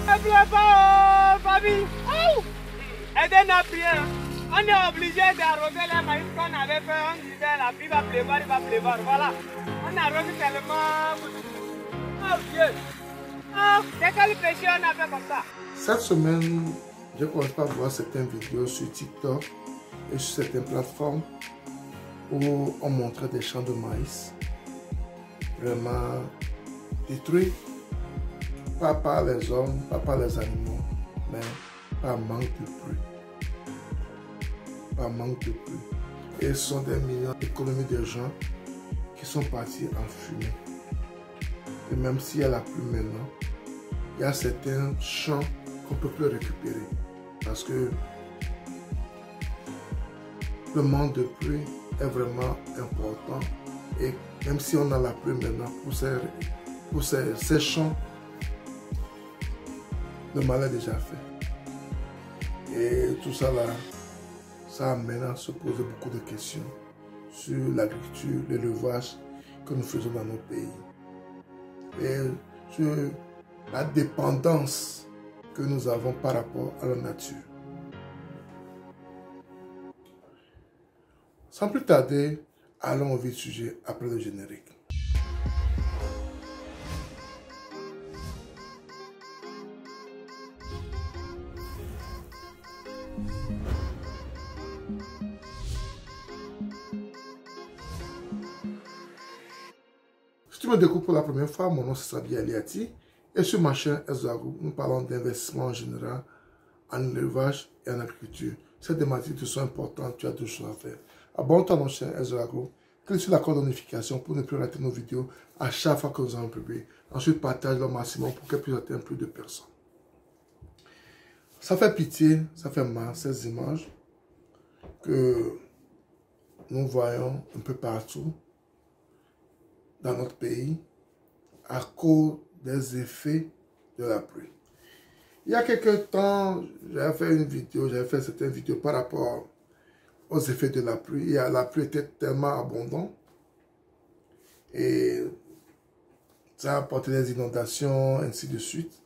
Ne pleure pas, famille. Aidez-nous bien. On est obligé d'arroser les maïs qu'on avait fait. On disait la pluie va pleuvoir, il va pleuvoir. Voilà. On arrose tellement. Oh Dieu. Oh, c'est quel péché on a fait comme ça? Cette semaine, je commence à voir certaines vidéos sur TikTok et sur certaines plateformes où on montrait des champs de maïs vraiment détruits, pas par les hommes, pas par les animaux, mais par manque de pluie. Par manque de pluie. Et ce sont des millions d'économies de gens qui sont partis en fumée. Et même s'il y a la pluie maintenant, il y a certains champs qu'on ne peut plus récupérer parce que le manque de pluie est vraiment important. Et même si on a la pluie maintenant, pour ces champs, le mal est déjà fait. Et tout ça là, ça amène à se poser beaucoup de questions sur l'agriculture, l'élevage que nous faisons dans nos pays. Et sur la dépendance que nous avons par rapport à la nature. Sans plus tarder, allons au vif du sujet après le générique. Si tu me découvres pour la première fois, mon nom c'est Sabi Aliati et sur ma chaîne Ezoagro, nous parlons d'investissement en général, en élevage et en agriculture. Ces thématiques sont importantes, tu as deux choses à faire. Abonne-toi à notre chaîne Ezoagro, clique sur la cloche de notification pour ne plus rater nos vidéos à chaque fois que nous allons publier. Ensuite, partage le maximum pour qu'elles puissent atteindre plus de personnes. Ça fait pitié, ça fait mal, ces images que nous voyons un peu partout dans notre pays à cause des effets de la pluie. Il y a quelques temps, j'avais fait certaines vidéos par rapport aux effets de la pluie. La pluie était tellement abondante et ça a apporté des inondations, ainsi de suite.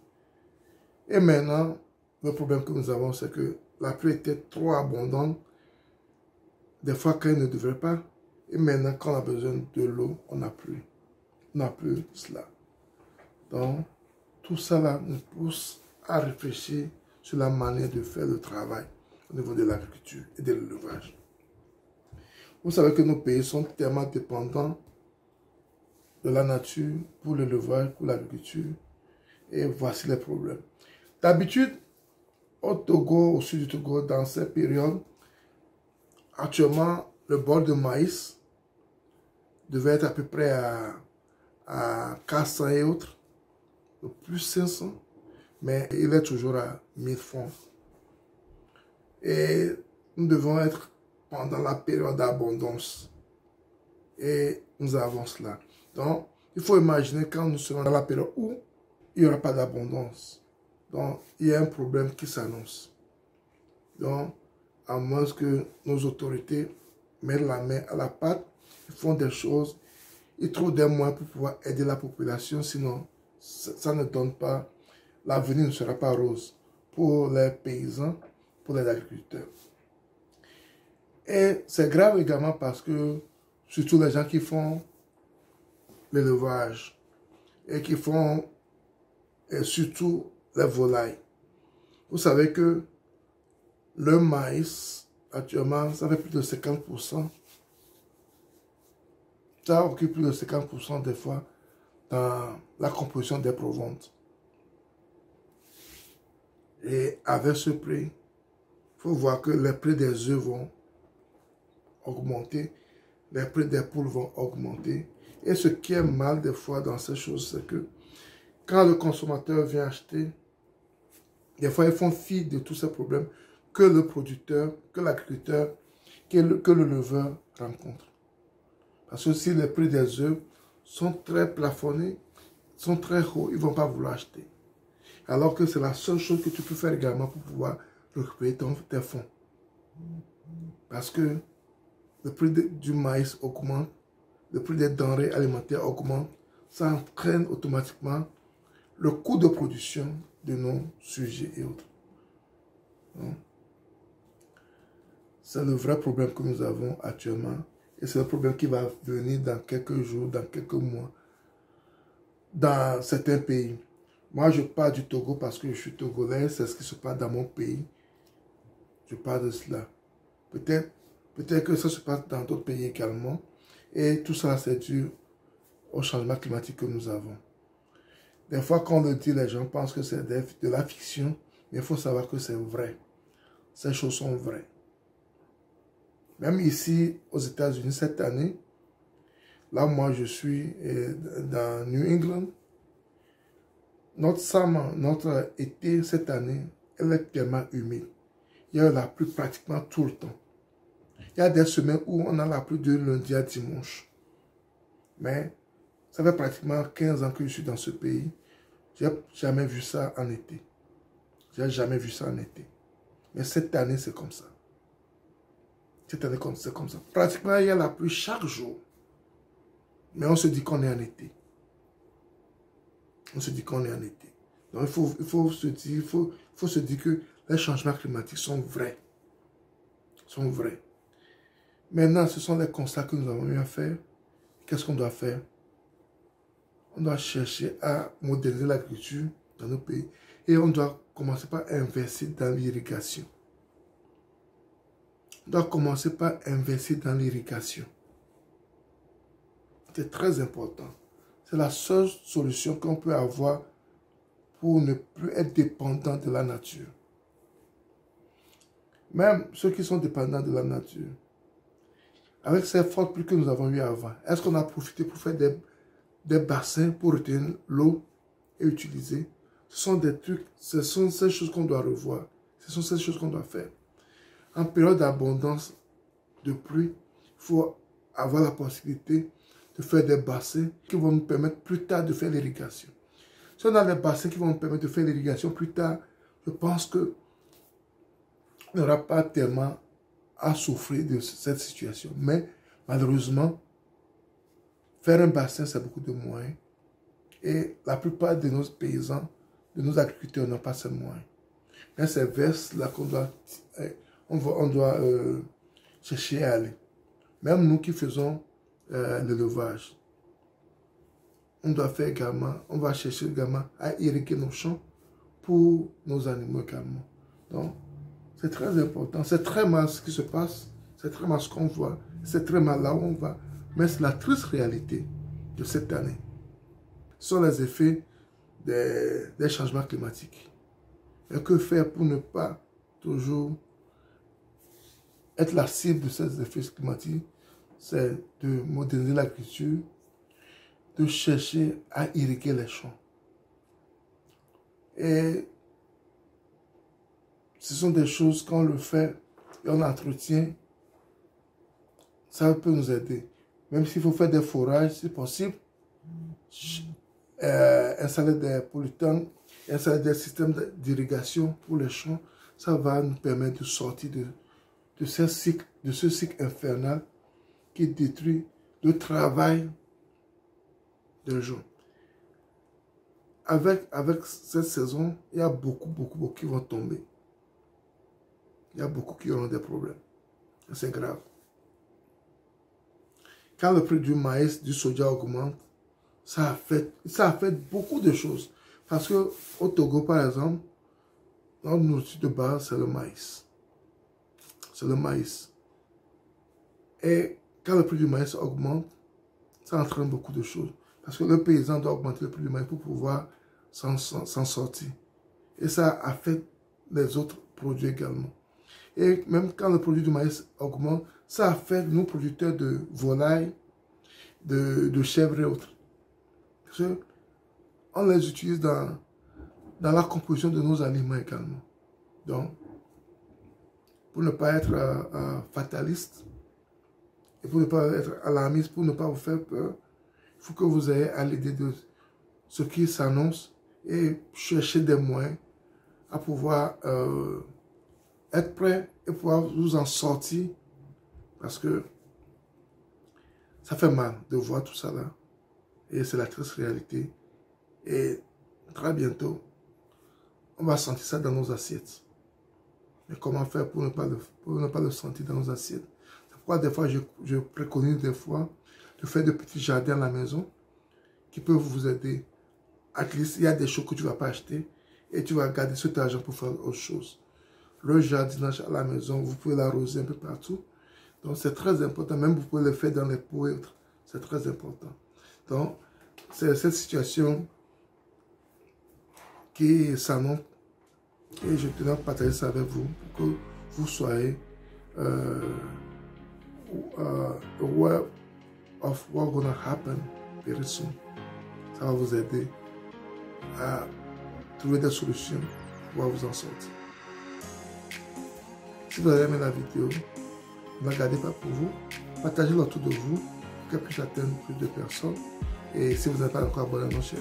Et maintenant, le problème que nous avons, c'est que la pluie était trop abondante, des fois quand elle ne devrait pas. Et maintenant, quand on a besoin de l'eau, on n'a plus. On n'a plus cela. Donc, tout ça là nous pousse à réfléchir sur la manière de faire le travail au niveau de l'agriculture et de l'élevage. Vous savez que nos pays sont tellement dépendants de la nature pour l'élevage, pour l'agriculture. Et voici les problèmes. D'habitude, au Togo, au sud du Togo, dans ces périodes, actuellement, le bol de maïs devait être à peu près à 400 et autres, plus 500, mais il est toujours à 1000 francs. Et nous devons être pendant la période d'abondance. Et nous avons cela. Donc, il faut imaginer quand nous serons dans la période où il n'y aura pas d'abondance. Donc, il y a un problème qui s'annonce. Donc, à moins que nos autorités mettent la main à la pâte, ils font des choses, ils trouvent des moyens pour pouvoir aider la population, sinon ça ne donne pas, l'avenir ne sera pas rose pour les paysans, pour les agriculteurs. Et c'est grave également parce que, surtout les gens qui font l'élevage et qui font surtout les volailles. Vous savez que le maïs, actuellement, ça fait plus de 50%. Ça occupe plus de 50% des fois dans la composition des proventes. Et avec ce prix, il faut voir que les prix des œufs vont augmenter, les prix des poules vont augmenter. Et ce qui est mal des fois dans ces choses, c'est que quand le consommateur vient acheter, des fois ils font fi de tous ces problèmes que le producteur, que l'agriculteur, que le leveur rencontre. Parce que si les prix des œufs sont très plafonnés, sont très hauts, ils ne vont pas vouloir acheter. Alors que c'est la seule chose que tu peux faire également pour pouvoir récupérer tes fonds. Parce que le prix du maïs augmente, le prix des denrées alimentaires augmente, ça entraîne automatiquement le coût de production de nos sujets et autres. C'est le vrai problème que nous avons actuellement. Et c'est le problème qui va venir dans quelques jours, dans quelques mois, dans certains pays. Moi, je parle du Togo parce que je suis togolais, c'est ce qui se passe dans mon pays. Je parle de cela. Peut-être que ça se passe dans d'autres pays également. Et tout ça, c'est dû au changement climatique que nous avons. Des fois, quand on le dit, les gens pensent que c'est de la fiction, mais il faut savoir que c'est vrai. Ces choses sont vraies. Même ici, aux États-Unis, cette année, là, moi, je suis dans New England. Notre summer, notre été, cette année, elle est tellement humide. Il y a la pluie pratiquement tout le temps. Il y a des semaines où on a la pluie de lundi à dimanche. Mais ça fait pratiquement 15 ans que je suis dans ce pays. Je n'ai jamais vu ça en été. Je n'ai jamais vu ça en été. Mais cette année, c'est comme ça. Cette année, c'est comme ça. Pratiquement, il y a la pluie chaque jour. Mais on se dit qu'on est en été. On se dit qu'on est en été. Donc, il faut se dire que les changements climatiques sont vrais. Sont vrais. Maintenant, ce sont les constats que nous avons eu à faire. Qu'est-ce qu'on doit faire? On doit chercher à moderniser l'agriculture dans nos pays. Et on doit commencer par investir dans l'irrigation. On doit commencer par investir dans l'irrigation. C'est très important. C'est la seule solution qu'on peut avoir pour ne plus être dépendant de la nature. Même ceux qui sont dépendants de la nature, avec ces fortes pluies que nous avons eues avant, est-ce qu'on a profité pour faire des bassins pour retenir l'eau et utiliser? Ce sont des trucs, ce sont ces choses qu'on doit revoir. Ce sont ces choses qu'on doit faire. En période d'abondance de pluie, il faut avoir la possibilité de faire des bassins qui vont nous permettre plus tard de faire l'irrigation. Si on a des bassins qui vont nous permettre de faire l'irrigation plus tard, je pense que on n'aura pas tellement à souffrir de cette situation. Mais malheureusement, faire un bassin, c'est beaucoup de moyens. Et la plupart de nos paysans, de nos agriculteurs n'ont pas ces moyens. Mais c'est vers là qu'on doit, chercher à aller. Même nous qui faisons l'élevage, on doit faire également, on va chercher également à irriguer nos champs pour nos animaux également. Donc, c'est très important. C'est très mal ce qui se passe, c'est très mal ce qu'on voit, c'est très mal là où on va. Mais c'est la triste réalité de cette année. Ce sont les effets des changements climatiques. Et que faire pour ne pas toujours être la cible de ces effets climatiques? C'est de moderniser l'agriculture, de chercher à irriguer les champs. Et ce sont des choses qu'on le fait et on entretient, ça peut nous aider. Même s'il faut faire des forages, si possible, installer des pollutants, installer des systèmes d'irrigation pour les champs, ça va nous permettre de sortir de ce cycle infernal qui détruit le travail des gens. Avec cette saison, il y a beaucoup qui vont tomber. Il y a beaucoup qui auront des problèmes. C'est grave. Quand le prix du maïs, du soja augmente, ça affecte beaucoup de choses. Parce que au Togo, par exemple, notre nourriture de base, c'est le maïs. C'est le maïs. Et quand le prix du maïs augmente, ça entraîne beaucoup de choses. Parce que le paysan doit augmenter le prix du maïs pour pouvoir s'en sortir. Et ça affecte les autres produits également. Et même quand le produit du maïs augmente, ça affecte nos producteurs de volailles, de chèvres et autres. Parce qu'on les utilise dans la composition de nos aliments également. Donc, pour ne pas être fataliste, et pour ne pas être alarmiste, pour ne pas vous faire peur, il faut que vous ayez à l'idée de ce qui s'annonce et chercher des moyens à pouvoir être prêt et pouvoir vous en sortir, parce que ça fait mal de voir tout ça là. Et c'est la triste réalité. Et très bientôt, on va sentir ça dans nos assiettes. Mais comment faire pour ne pas le sentir dans nos assiettes? C'est pourquoi des fois, je préconise des fois de faire de petits jardins à la maison qui peuvent vous aider. À least, il y a des choses que tu ne vas pas acheter et tu vas garder cet argent pour faire autre chose. Le jardinage à la maison, vous pouvez l'arroser un peu partout. Donc, c'est très important. Même vous pouvez le faire dans les pots et autres. C'est très important. Donc, c'est cette situation qui s'annonce. Et je tenais à partager ça avec vous pour que vous soyez aware of what's going to happen very soon. Ça va vous aider à trouver des solutions pour vous en sortir. Si vous avez aimé la vidéo, ne la gardez pas pour vous. Partagez-la autour de vous pour qu'elle puisse atteindre plus de personnes. Et si vous n'êtes pas encore abonné à notre chaîne,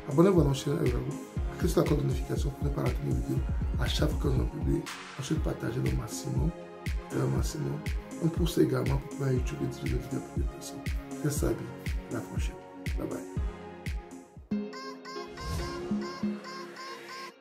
abonnez-vous à notre chaîne. Cliquez sur la cloche de notification pour ne pas rater nos vidéos à chaque fois que nous publions. Ensuite, partagez le maximum. On pousse également pour pouvoir YouTube et diffuser des vidéos à plus de personnes. C'est Sabi. À la prochaine. Bye bye.